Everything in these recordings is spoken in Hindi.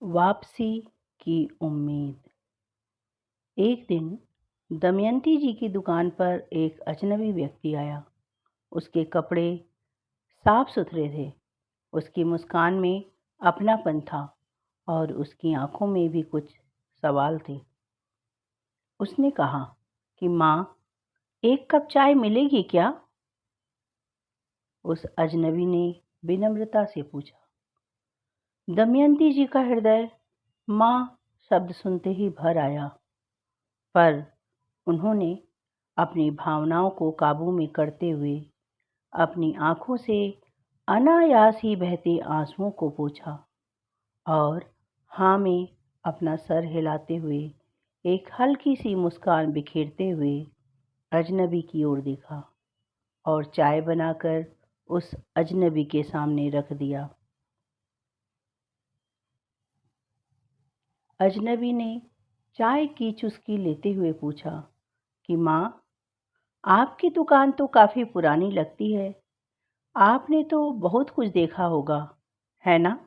वापसी की उम्मीद। एक दिन दमयंती जी की दुकान पर एक अजनबी व्यक्ति आया। उसके कपड़े साफ सुथरे थे, उसकी मुस्कान में अपनापन था और उसकी आंखों में भी कुछ सवाल थे। उसने कहा कि माँ, एक कप चाय मिलेगी क्या? उस अजनबी ने विनम्रता से पूछा। दमयंती जी का हृदय माँ शब्द सुनते ही भर आया, पर उन्होंने अपनी भावनाओं को काबू में करते हुए अपनी आंखों से अनायास ही बहते आंसुओं को पोंछा और हाँ में अपना सर हिलाते हुए एक हल्की सी मुस्कान बिखेरते हुए अजनबी की ओर देखा और चाय बनाकर उस अजनबी के सामने रख दिया। अजनबी ने चाय की चुस्की लेते हुए पूछा कि माँ, आपकी दुकान तो काफ़ी पुरानी लगती है। आपने तो बहुत कुछ देखा होगा, है ना?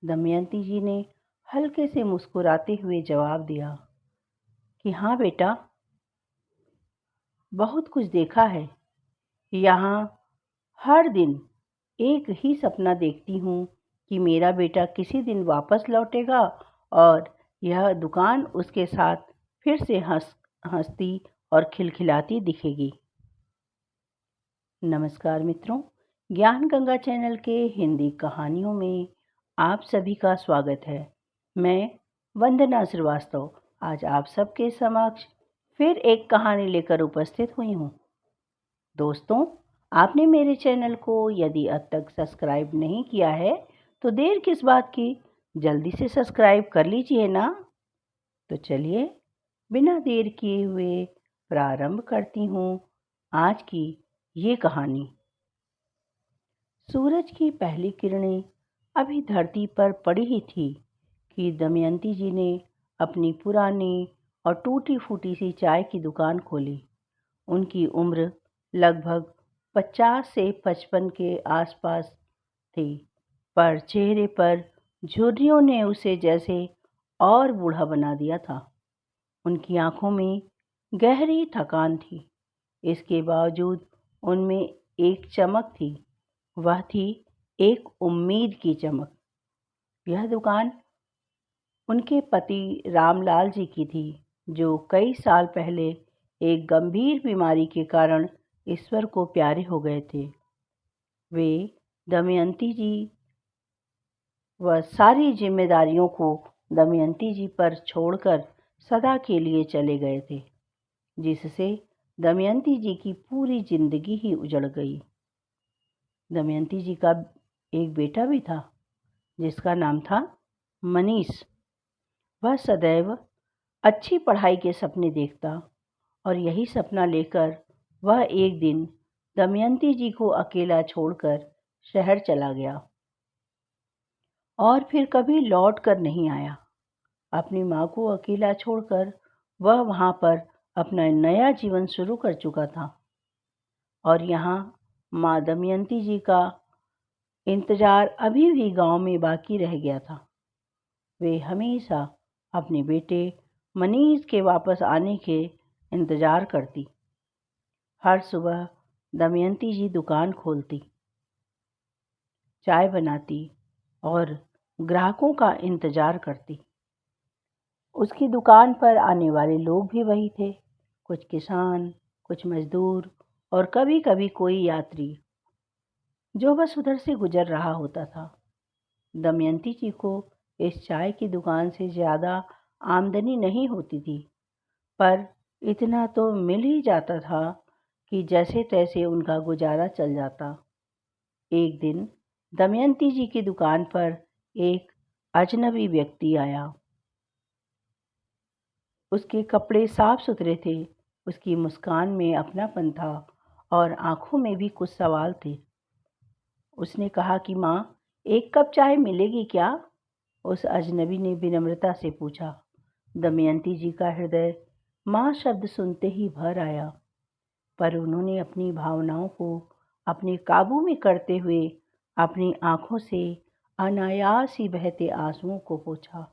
दमयंती जी ने हल्के से मुस्कुराते हुए जवाब दिया कि हाँ बेटा, बहुत कुछ देखा है। यहाँ हर दिन एक ही सपना देखती हूँ कि मेरा बेटा किसी दिन वापस लौटेगा और यह दुकान उसके साथ फिर से हंसती और खिलखिलाती दिखेगी। नमस्कार मित्रों, ज्ञान गंगा चैनल के हिंदी कहानियों में आप सभी का स्वागत है। मैं वंदना श्रीवास्तव आज आप सबके समक्ष फिर एक कहानी लेकर उपस्थित हुई हूँ। दोस्तों, आपने मेरे चैनल को यदि अब तक सब्सक्राइब नहीं किया है तो देर किस बात की, जल्दी से सब्सक्राइब कर लीजिए ना। तो चलिए बिना देर किए हुए प्रारंभ करती हूँ आज की ये कहानी। सूरज की पहली किरणें अभी धरती पर पड़ी ही थी कि दमयंती जी ने अपनी पुरानी और टूटी फूटी सी चाय की दुकान खोली। उनकी उम्र लगभग 50 से 55 के आसपास थी, पर चेहरे पर झुर्रियों ने उसे जैसे और बूढ़ा बना दिया था। उनकी आंखों में गहरी थकान थी, इसके बावजूद उनमें एक चमक थी। वह थी एक उम्मीद की चमक। यह दुकान उनके पति रामलाल जी की थी, जो कई साल पहले एक गंभीर बीमारी के कारण ईश्वर को प्यारे हो गए थे। वे दमयंती जी व सारी जिम्मेदारियों को दमयंती जी पर छोड़कर सदा के लिए चले गए थे, जिससे दमयंती जी की पूरी जिंदगी ही उजड़ गई। दमयंती जी का एक बेटा भी था, जिसका नाम था मनीष। वह सदैव अच्छी पढ़ाई के सपने देखता और यही सपना लेकर वह एक दिन दमयंती जी को अकेला छोड़कर शहर चला गया और फिर कभी लौट कर नहीं आया। अपनी माँ को अकेला छोड़कर वह वहाँ पर अपना नया जीवन शुरू कर चुका था और यहाँ माँ दमयंती जी का इंतजार अभी भी गांव में बाकी रह गया था। वे हमेशा अपने बेटे मनीष के वापस आने के इंतजार करती। हर सुबह दमयंती जी दुकान खोलती, चाय बनाती और ग्राहकों का इंतजार करती। उसकी दुकान पर आने वाले लोग भी वही थे, कुछ किसान, कुछ मजदूर और कभी कभी कोई यात्री जो बस उधर से गुजर रहा होता था। दमयंती जी को इस चाय की दुकान से ज़्यादा आमदनी नहीं होती थी, पर इतना तो मिल ही जाता था कि जैसे तैसे उनका गुजारा चल जाता। एक दिन दमयंती जी की दुकान पर एक अजनबी व्यक्ति आया। उसके कपड़े साफ सुथरे थे, उसकी मुस्कान में अपनापन था और आंखों में भी कुछ सवाल थे। उसने कहा कि माँ, एक कप चाय मिलेगी क्या? उस अजनबी ने विनम्रता से पूछा। दमयंती जी का हृदय माँ शब्द सुनते ही भर आया, पर उन्होंने अपनी भावनाओं को अपने काबू में करते हुए अपनी आंखों से अनायास ही बहते आंसुओं को पोंछा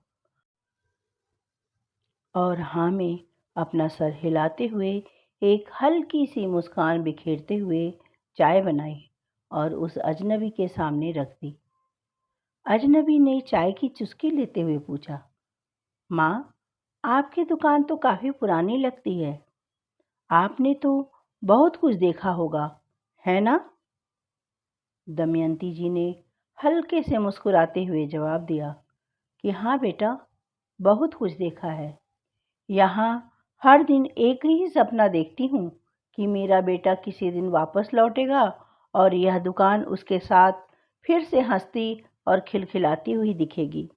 और हाँ में अपना सर हिलाते हुए एक हल्की सी मुस्कान बिखेरते हुए चाय बनाई और उस अजनबी के सामने रख दी। अजनबी ने चाय की चुस्की लेते हुए पूछा, माँ, आपकी दुकान तो काफ़ी पुरानी लगती है। आपने तो बहुत कुछ देखा होगा, है ना? दमयंती जी ने हल्के से मुस्कुराते हुए जवाब दिया कि हाँ बेटा, बहुत कुछ देखा है। यहाँ हर दिन एक ही सपना देखती हूँ कि मेरा बेटा किसी दिन वापस लौटेगा और यह दुकान उसके साथ फिर से हंसती और खिलखिलाती हुई दिखेगी।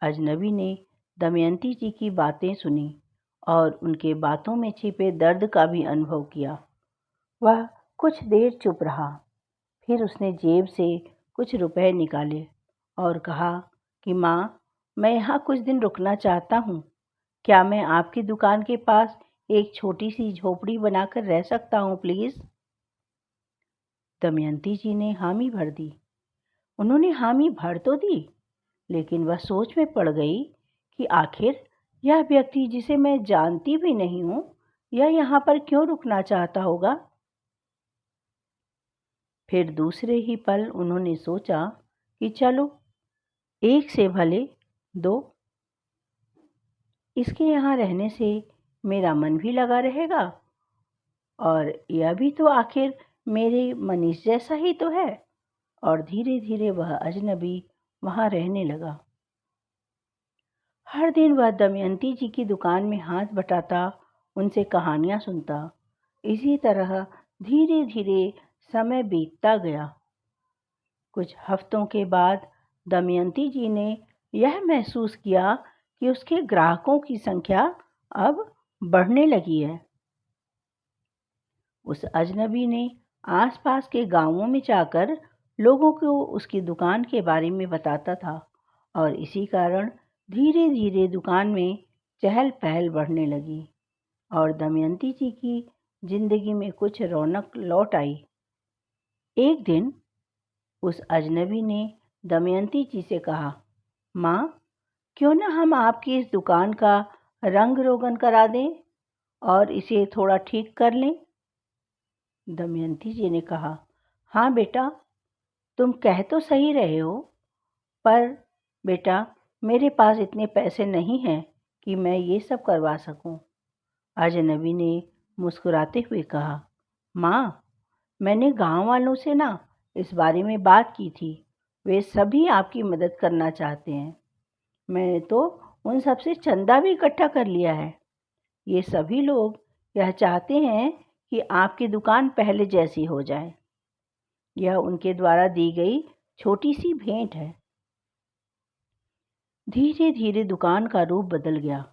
अजनबी ने दमयंती जी की बातें सुनी और उनके बातों में छिपे दर्द का भी अनुभव किया। वह कुछ देर चुप रहा, फिर उसने जेब से कुछ रुपए निकाले और कहा कि माँ, मैं यहाँ कुछ दिन रुकना चाहता हूँ। क्या मैं आपकी दुकान के पास एक छोटी सी झोपड़ी बनाकर रह सकता हूँ प्लीज़? दमयंती जी ने हामी भर दी। उन्होंने हामी भर तो दी, लेकिन वह सोच में पड़ गई कि आखिर यह व्यक्ति जिसे मैं जानती भी नहीं हूँ, यह यहाँ पर क्यों रुकना चाहता होगा? फिर दूसरे ही पल उन्होंने सोचा कि चलो, एक से भले दो। इसके यहाँ रहने से मेरा मन भी लगा रहेगा और यह भी तो आखिर मेरे मनीष जैसा ही तो है। और धीरे धीरे वह अजनबी वहाँ रहने लगा। हर दिन वह दमयंती जी की दुकान में हाथ बटाता, उनसे कहानियाँ सुनता। इसी तरह धीरे धीरे समय बीतता गया। कुछ हफ्तों के बाद दमयंती जी ने यह महसूस किया कि उसके ग्राहकों की संख्या अब बढ़ने लगी है। उस अजनबी ने आसपास के गांवों में जाकर लोगों को उसकी दुकान के बारे में बताता था और इसी कारण धीरे धीरे दुकान में चहल पहल बढ़ने लगी और दमयंती जी की जिंदगी में कुछ रौनक लौट आई। एक दिन उस अजनबी ने दमयंती जी से कहा, माँ, क्यों ना हम आपकी इस दुकान का रंग रोगन करा दें और इसे थोड़ा ठीक कर लें? दमयंती जी ने कहा, हाँ बेटा, तुम कह तो सही रहे हो, पर बेटा, मेरे पास इतने पैसे नहीं हैं कि मैं ये सब करवा सकूं। अजनबी ने मुस्कुराते हुए कहा, माँ, मैंने गांव वालों से ना इस बारे में बात की थी। वे सभी आपकी मदद करना चाहते हैं। मैंने तो उन सबसे चंदा भी इकट्ठा कर लिया है। ये सभी लोग यह चाहते हैं कि आपकी दुकान पहले जैसी हो जाए। यह उनके द्वारा दी गई छोटी सी भेंट है। धीरे धीरे दुकान का रूप बदल गया।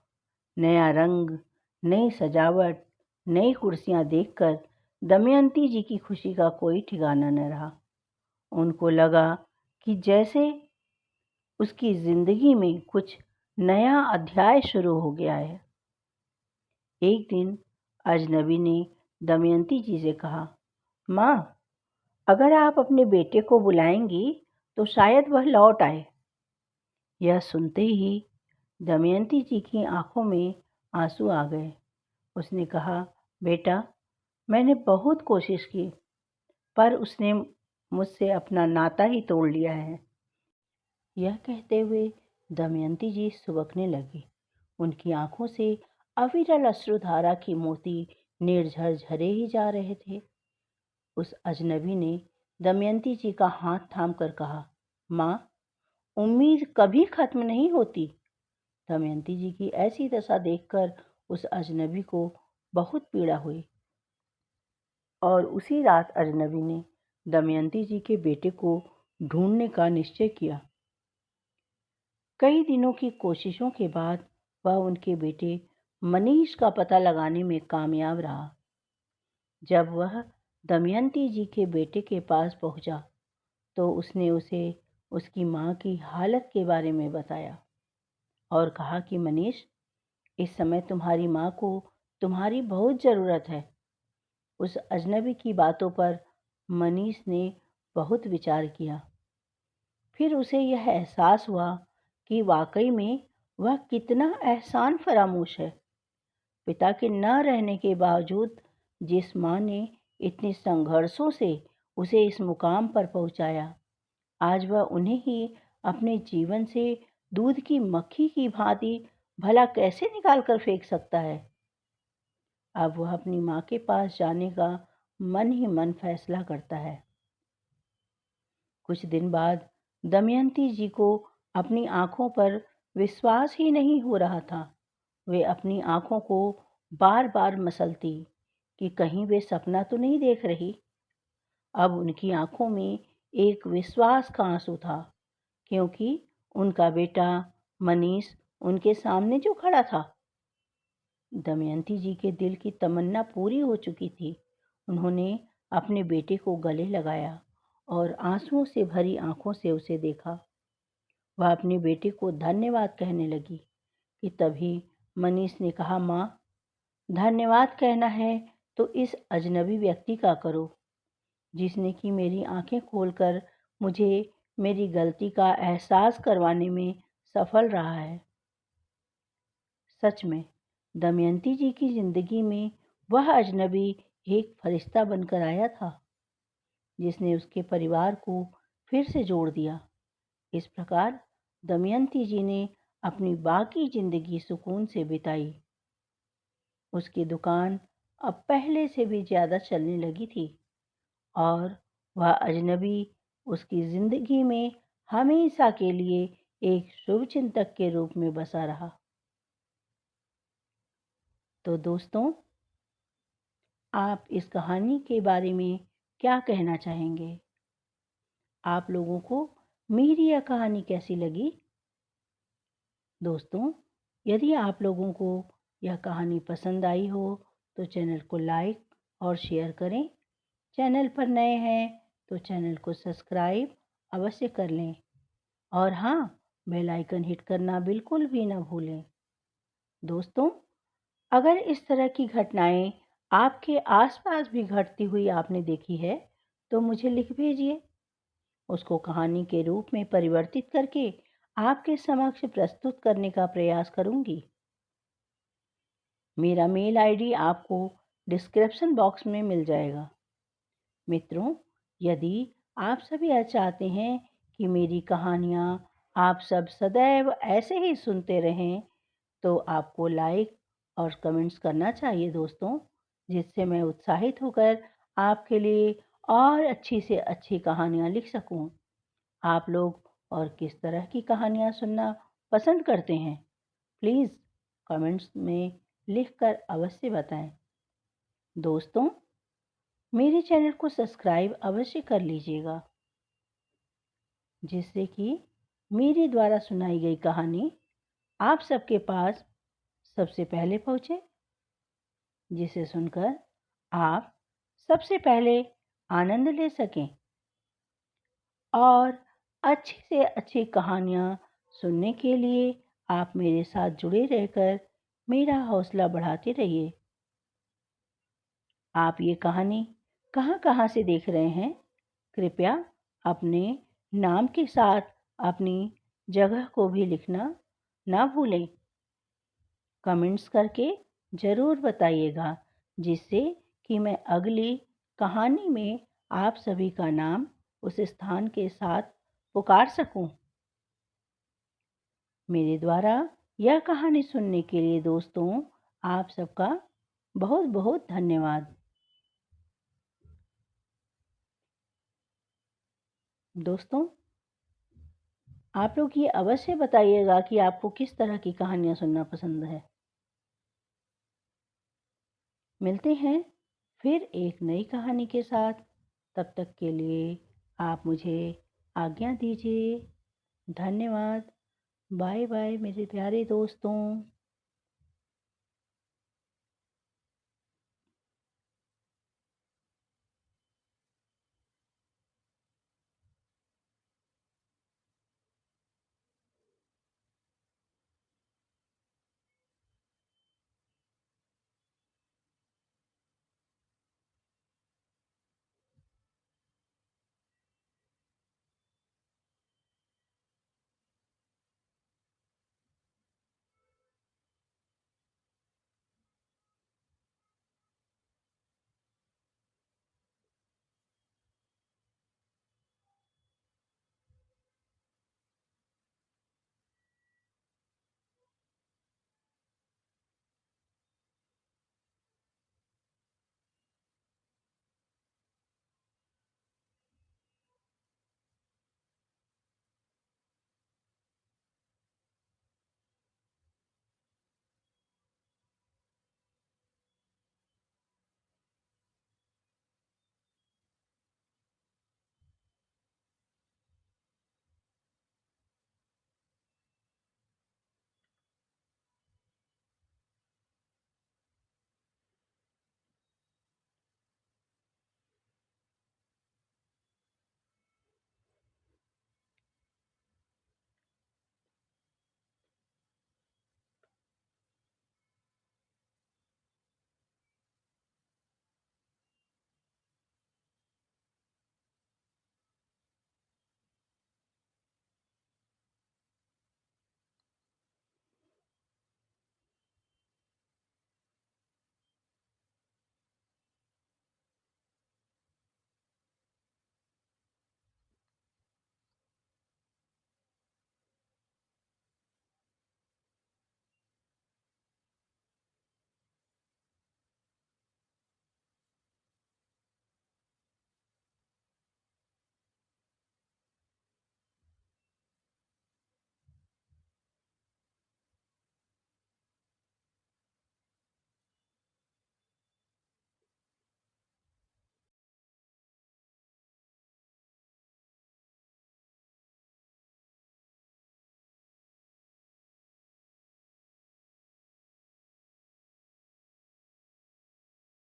नया रंग, नई सजावट, नई कुर्सियां देखकर दमयंती जी की खुशी का कोई ठिकाना न रहा। उनको लगा कि जैसे उसकी जिंदगी में कुछ नया अध्याय शुरू हो गया है। एक दिन अजनबी ने दमयंती जी से कहा, माँ, अगर आप अपने बेटे को बुलाएंगी तो शायद वह लौट आए। यह सुनते ही दमयंती जी की आंखों में आंसू आ गए। उसने कहा, बेटा, मैंने बहुत कोशिश की, पर उसने मुझसे अपना नाता ही तोड़ लिया है। यह कहते हुए दमयंती जी सुबकने लगी। उनकी आंखों से अविरल अश्रुधारा की मोती निर्झर झरे ही जा रहे थे। उस अजनबी ने दमयंती जी का हाथ थामकर कहा, माँ, उम्मीद कभी खत्म नहीं होती। दमयंती जी की ऐसी दशा देखकर उस अजनबी को बहुत पीड़ा हुई और उसी रात अजनबी ने दमयंती जी के बेटे को ढूंढने का निश्चय किया। कई दिनों की कोशिशों के बाद वह उनके बेटे मनीष का पता लगाने में कामयाब रहा। जब वह दमयंती जी के बेटे के पास पहुंचा तो उसने उसे उसकी माँ की हालत के बारे में बताया और कहा कि मनीष, इस समय तुम्हारी माँ को तुम्हारी बहुत ज़रूरत है। उस अजनबी की बातों पर मनीष ने बहुत विचार किया। फिर उसे यह एहसास हुआ कि वाकई में वह कितना एहसान फरामोश है। पिता के न रहने के बावजूद जिस माँ ने इतने संघर्षों से उसे इस मुकाम पर पहुंचाया, आज वह उन्हें ही अपने जीवन से दूध की मक्खी की भांति भला कैसे निकाल कर फेंक सकता है। अब वह अपनी माँ के पास जाने का मन ही मन फैसला करता है। कुछ दिन बाद दमयंती जी को अपनी आंखों पर विश्वास ही नहीं हो रहा था। वे अपनी आंखों को बार बार मसलती कि कहीं वे सपना तो नहीं देख रही। अब उनकी आंखों में एक विश्वास का आंसू था, क्योंकि उनका बेटा मनीष उनके सामने जो खड़ा था। दमयंती जी के दिल की तमन्ना पूरी हो चुकी थी। उन्होंने अपने बेटे को गले लगाया और आंसुओं से भरी आंखों से उसे देखा। वह अपने बेटे को धन्यवाद कहने लगी कि तभी मनीष ने कहा, माँ, धन्यवाद कहना है तो इस अजनबी व्यक्ति का करो, जिसने कि मेरी आंखें खोलकर मुझे मेरी गलती का एहसास करवाने में सफल रहा है। सच में दमयंती जी की जिंदगी में वह अजनबी एक फरिश्ता बनकर आया था, जिसने उसके परिवार को फिर से जोड़ दिया। इस प्रकार दमयंती जी ने अपनी बाकी जिंदगी सुकून से बिताई। उसकी दुकान अब पहले से भी ज्यादा चलने लगी थी और वह अजनबी उसकी जिंदगी में हमेशा के लिए एक शुभचिंतक के रूप में बसा रहा। तो दोस्तों, आप इस कहानी के बारे में क्या कहना चाहेंगे? आप लोगों को मेरी यह कहानी कैसी लगी? दोस्तों, यदि आप लोगों को यह कहानी पसंद आई हो तो चैनल को लाइक और शेयर करें। चैनल पर नए हैं तो चैनल को सब्सक्राइब अवश्य कर लें और हाँ, बेल आइकन हिट करना बिल्कुल भी ना भूलें। दोस्तों, अगर इस तरह की घटनाएं आपके आसपास भी घटती हुई आपने देखी है तो मुझे लिख भेजिए। उसको कहानी के रूप में परिवर्तित करके आपके समक्ष प्रस्तुत करने का प्रयास करूंगी। मेरा मेल आईडी आपको डिस्क्रिप्शन बॉक्स में मिल जाएगा। मित्रों, यदि आप सभी यह चाहते हैं कि मेरी कहानियाँ आप सब सदैव ऐसे ही सुनते रहें तो आपको लाइक और कमेंट्स करना चाहिए दोस्तों, जिससे मैं उत्साहित होकर आपके लिए और अच्छी से अच्छी कहानियाँ लिख सकूं। आप लोग और किस तरह की कहानियाँ सुनना पसंद करते हैं, प्लीज़ कमेंट्स में लिखकर अवश्य बताएं। दोस्तों, मेरे चैनल को सब्सक्राइब अवश्य कर लीजिएगा, जिससे कि मेरे द्वारा सुनाई गई कहानी आप सबके पास सबसे पहले पहुँचे, जिसे सुनकर आप सबसे पहले आनंद ले सकें और अच्छी से अच्छी कहानियाँ सुनने के लिए आप मेरे साथ जुड़े रहकर मेरा हौसला बढ़ाते रहिए। आप ये कहानी कहाँ कहाँ से देख रहे हैं, कृपया अपने नाम के साथ अपनी जगह को भी लिखना ना भूलें। कमेंट्स करके ज़रूर बताइएगा, जिससे कि मैं अगली कहानी में आप सभी का नाम उस स्थान के साथ पुकार सकूं। मेरे द्वारा यह कहानी सुनने के लिए दोस्तों, आप सबका बहुत बहुत धन्यवाद। दोस्तों, आप लोग ये अवश्य बताइएगा कि आपको किस तरह की कहानियाँ सुनना पसंद है। मिलते हैं फिर एक नई कहानी के साथ। तब तक के लिए आप मुझे आज्ञा दीजिए। धन्यवाद। बाय बाय मेरे प्यारे दोस्तों।